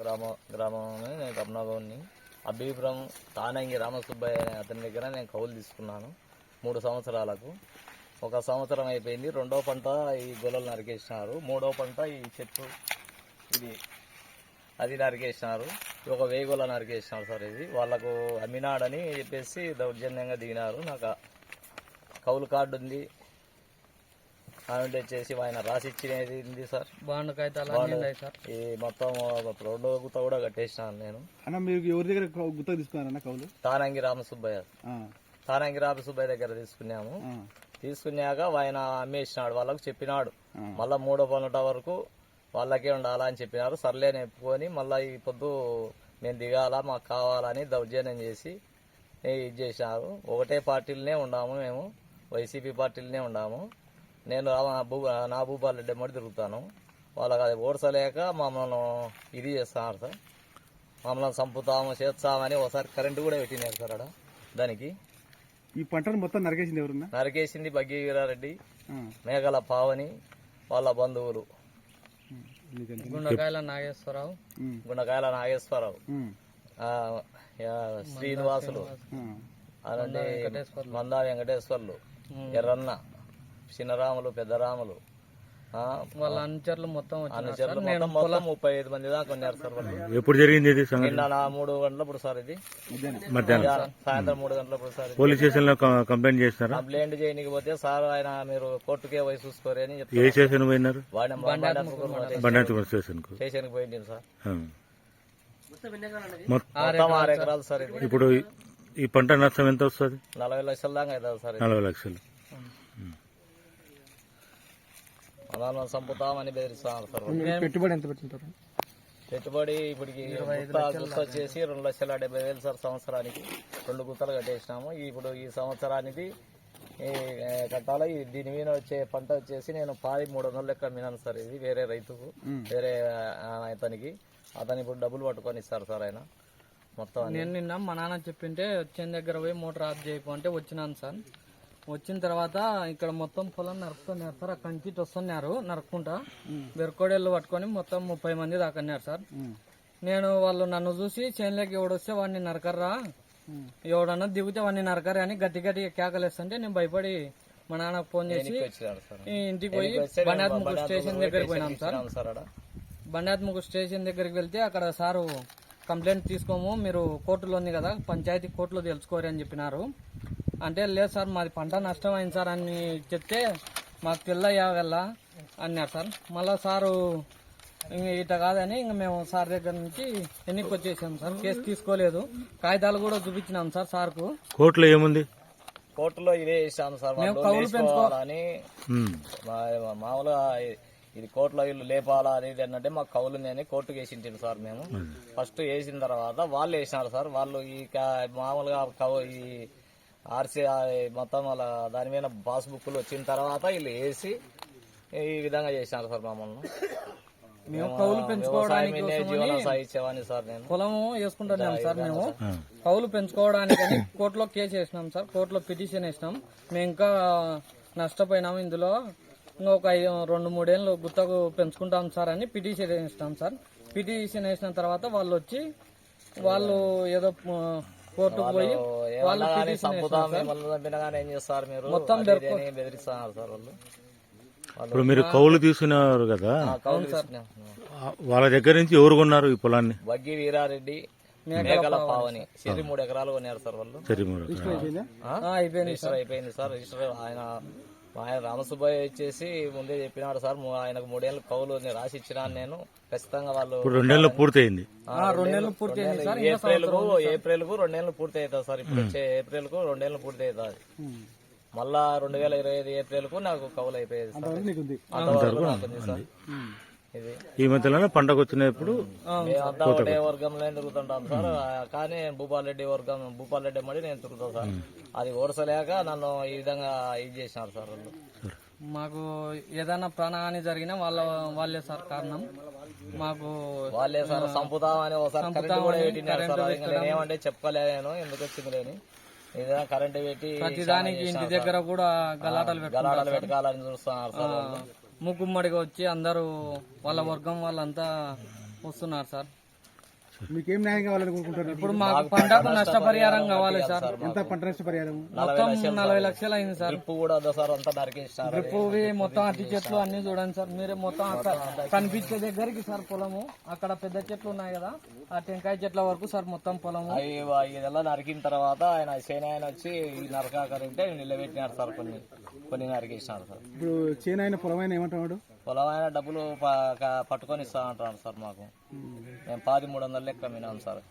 గ్రామంలో నేను కమనాగౌడ్ని. అబ్బీపురం తానంగి రామసుబ్బయ్య అనే అతని దగ్గర నేను కౌలు తీసుకున్నాను 3 సంవత్సరాలకు. 1 సంవత్సరం అయిపోయింది. 2వ పంట ఈ గొల్లలు నరికేసినారు. 3వ పంట ఈ చెట్టు అది నరికేసినారు. 1000 గొల్ల నరికేసినారు సార్. ఇది వాళ్ళకు అమ్మినాడని చెప్పేసి దౌర్జన్యంగా దిగినారు. నాకు కౌలు కార్డు ఉంది, ఆమె వచ్చేసి ఆయన రాసిచ్చినది ఉంది సార్. బాండ్ ఈ మొత్తం 2వ గుత్త కూడా కట్టేసినాను నేను. మీరు ఎవరి దగ్గర గుత్త తీసుకున్నారన్న కౌలు? తానంగి రామసుబ్బయ్య దగ్గర తీసుకున్నాము. తీసుకున్నాక ఆయన అమ్మేసినాడు. వాళ్ళకు చెప్పినాడు మళ్ళా 3వ పంట వరకు వాళ్ళకే ఉండాలా అని చెప్పినారు. సర్లే నెప్పుకొని మళ్ళా ఈ పొద్దు మేము దిగాలా, మాకు కావాలని దౌర్జన్యం చేసి ఇది చేసినారు. ఒకటే పార్టీలనే ఉన్నాము మేము, వైసీపీ పార్టీలనే ఉన్నాము. నేను నా భూపాలరెడ్డి ఎమ్మడి తిరుగుతాను. వాళ్ళకి అది ఓడ్చలేక మమ్మల్ని ఇది చేస్తున్నారు సార్. మమ్మల్ని చంపుతాము చేస్తామని ఒకసారి కరెంటు కూడా పెట్టినారు సార్. అక్కడ దానికి ఈ పంటను మొత్తం నరికేసింది ఎవరన్నా? నరికేసింది బగ్గి వీరారెడ్డి, మేఘల పావని, వాళ్ళ బంధువులు గుండకాయల నాగేశ్వరరావు, శ్రీనివాసులు, అలాంటి మందా వెంకటేశ్వర్లు, ఎర్రన్న, చిన్నరాములు, పెద్దరాములు, వాళ్ళ అనుచరులు మొత్తం 35 మంది దాకా ఉన్నారు సార్. ఎప్పుడు జరిగింది ఇది? నిన్న 3 గంటలప్పుడు సార్. ఇది మధ్యాహ్నం సాయంత్రం 3 గంటలప్పుడు సార్. పోలీస్ స్టేషన్ లో కంప్లైంట్ చేస్తారా? కంప్లైంట్ చేయకపోతే సార్ ఆయన మీరు కోర్టుకే పోయి చూసుకోరు అని చెప్తారు. ఏ స్టేషన్ పోయినారు? స్టేషన్ కి పోయింది సార్. మొత్తం 6 ఎకరాలు సార్. ఇప్పుడు ఈ పంట నష్టం ఎంత వస్తుంది? 40 లక్షల దాకా అవుతుంది సార్. 40 లక్షలు. అలా చంపుతామని బెదిరిస్తున్నారు సార్. పెట్టుబడి ఎంత పెట్టింటారు? పెట్టుబడి ఇప్పటికి గుత్త వచ్చేసి 2,70,000 సార్. సంవత్సరానికి 2 గుత్తలు కట్టేసినాము. ఇప్పుడు ఈ సంవత్సరానికి కట్టాలి. దీని మీద వచ్చే పంట వచ్చేసి నేను 300 లెక్క అమ్మినాను సార్. ఇది వేరే రైతుకు, వేరే అతనికి. అతను ఇప్పుడు డబ్బులు పట్టుకొని ఇస్తారు సార్ ఆయన మొత్తం. నేను నిన్న మా నాన్న చెప్పింటే వచ్చే దగ్గర పోయి మోటార్ ఆఫ్ చేయకుంటే వచ్చినాను సార్. వచ్చిన తర్వాత ఇక్కడ మొత్తం పొలం నరుకుతున్నారు సార్. అక్కడి నుంచి వస్తున్నారు నరుక్కుంటా. బెరకోడేళ్ళు పట్టుకొని మొత్తం 30 మంది దాకా అన్నారు సార్. నేను వాళ్ళు నన్ను చూసి చేనులోకి ఎవడొస్తే వాడిని నరకర్రా, ఎవడన్నా దిగితే వాడిని నరకరా అని గట్టి గట్టిగా కేకలేస్తుంటే నేను భయపడి మా నాన్నకు ఫోన్ చేసి ఇంటికి పోయి బండాత్ముకు స్టేషన్ దగ్గరికి పోయినాం సార్. బండాత్ముకు స్టేషన్ దగ్గరికి వెళ్తే అక్కడ సారు కంప్లైంట్ తీసుకోము, మీరు కోర్టులో ఉంది కదా, పంచాయతీ కోర్టులో తెలుసుకోరు అని చెప్పినారు. అంటే లేదు సార్ మాది పంట నష్టం అయింది సార్ అని చెప్తే మాకు తెల్లయ్యా వెళ్ళా అన్నారు సార్. మళ్ళా సారు ఇట కాదని ఇంక మేము సార్ దగ్గర నుంచి ఎన్నిక వచ్చేసాం సార్. కేసు తీసుకోలేదు, కాగితాలు కూడా చూపించినాం సార్ సార్కు. కోర్టులో ఏముంది? కోర్టులో ఇదే చేసాం సార్. మేము కౌలు పెంచుకోవాలని మామూలుగా ఇది కోర్టులో వీళ్ళు లేపాలా అనేది అంటే మాకు కౌలు అని కోర్టుకు వేసింటారు సార్. మేము ఫస్ట్ వేసిన తర్వాత వాళ్ళు వేసినారు సార్. వాళ్ళు ఈ మామూలుగా ఈ ఆర్సీ మొత్తం వాళ్ళ దాని మీద పాస్బుక్లు వచ్చిన తర్వాత వీళ్ళు వేసి ఈ విధంగా చేసినారు సార్ మమ్మల్ని. మేము కౌలు పెంచుకోవడానికి జీవనం సాగించేవాడిని సార్. నేను పొలం వేసుకుంటున్నాం సార్. మేము కౌలు పెంచుకోవడానికి కోర్టులో కేసు వేసినాం సార్. కోర్టులో పిటిషన్ వేసినాం. మేము ఇంకా నష్టపోయినాము. ఇందులో ఇంకొక 2-3 ఏళ్ళు గుత్తకు పెంచుకుంటాం సార్ అని పిటిషన్ వేసినాం సార్. పిటిషన్ వేసిన తర్వాత వాళ్ళు వచ్చి వాళ్ళు ఏదో కోర్టుకు పోయి వాళ్ళు మొత్తం బెదిరిస్తున్నారు సార్ వాళ్ళు. ఇప్పుడు మీరు కౌలు తీసుకున్నారు కదా, వాళ్ళ దగ్గర నుంచి ఎవరు కొన్నారు ఈ పొలాన్ని? బగ్గి వీరారెడ్డి, మేఘల పావని. 3 ఎకరాలు కొన్నారు సార్ వాళ్ళు. అయిపోయింది సార్ రిజిస్టర్. ఆయన రామసుబ్బయ్య వచ్చేసి ముందే చెప్పినాడు సార్. ఆయనకు 3 ఏళ్ళు కౌలు రాసి ఇచ్చినాను నేను. ఖచ్చితంగా వాళ్ళు 2 నెలలు పూర్తయింది. 2 నెలలు పూర్తయింది సార్. ఏప్రిల్ కు 2 నెలలు పూర్తి అవుతుంది సార్. ఇప్పుడు వచ్చే ఏప్రిల్ కు 2 నెలలు పూర్తి అవుతుంది. మళ్ళా 2025 ఏప్రిల్ కు నాకు కౌలు అయిపోయేది సార్. ఈ మధ్యలో పంటకు వచ్చినప్పుడు మేమంతా ఒకటే వర్గంలో తిరుగుతుంటాం సార్. కానీ భూపాలరెడ్డి మడి నేను తిరుగుతాను సార్. అది ఓడసలేక నన్ను ఈ విధంగా ఇది చేసినారు సార్ వాళ్ళు. మాకు ఏదైనా ప్రాణహాని జరిగినా వాళ్ళే సార్ కారణం. మాకు వాళ్ళే సార్ చంపుతామని ఒకసారి కరెంట్ కూడా పెట్టినారు సార్. నేనేమంటే చెప్పలేను ఎందుకు వచ్చింది లేని. ఏదైనా కరెంట్ పెట్టి ప్రతిదానికి ఇంటి దగ్గర కూడా గలాటలు పెట్టాలని చూస్తున్నారు సార్. ముగ్గుమ్మడిగా వచ్చి అందరూ వాళ్ళ వర్గం వాళ్ళంతా వస్తున్నారు సార్. మీకేం న్యాయం కావాలనుకుంటున్నారు? ఇప్పుడు మాకు పంటకు నష్టపరిహారం కావాలి సార్. ఎంత పంట నష్ట పరిహారం? మొత్తం 40 లక్షలు అయింది సార్. ట్రిప్ కూడా వద్దా సార్, అంతా నరికేసినారు. ట్రిప్పువి మొత్తం అట్టి చెట్లు అన్ని చూడండి సార్ మీరే. మొత్తం అక్కడ కనిపించే దగ్గరికి సార్ పొలము, అక్కడ పెద్ద చెట్లు ఉన్నాయి కదా ఆ టెంకాయ చెట్ల వరకు సార్ మొత్తం పొలము. ఇదెల్లా నరికిన తర్వాత ఆయన సేనాయన వచ్చి ఈ నరకాకరింటే నిలబెట్టినారు సార్, కొన్ని నరికేసినారు సార్. ఇప్పుడు చేనైన పొలమైన ఏమంటున్నాడు? పొలం ఆయన డబ్బులు పట్టుకొని ఇస్తా అంటున్నాడు సార్ మాకు. మేము 1300 లెక్క వినాం సార్.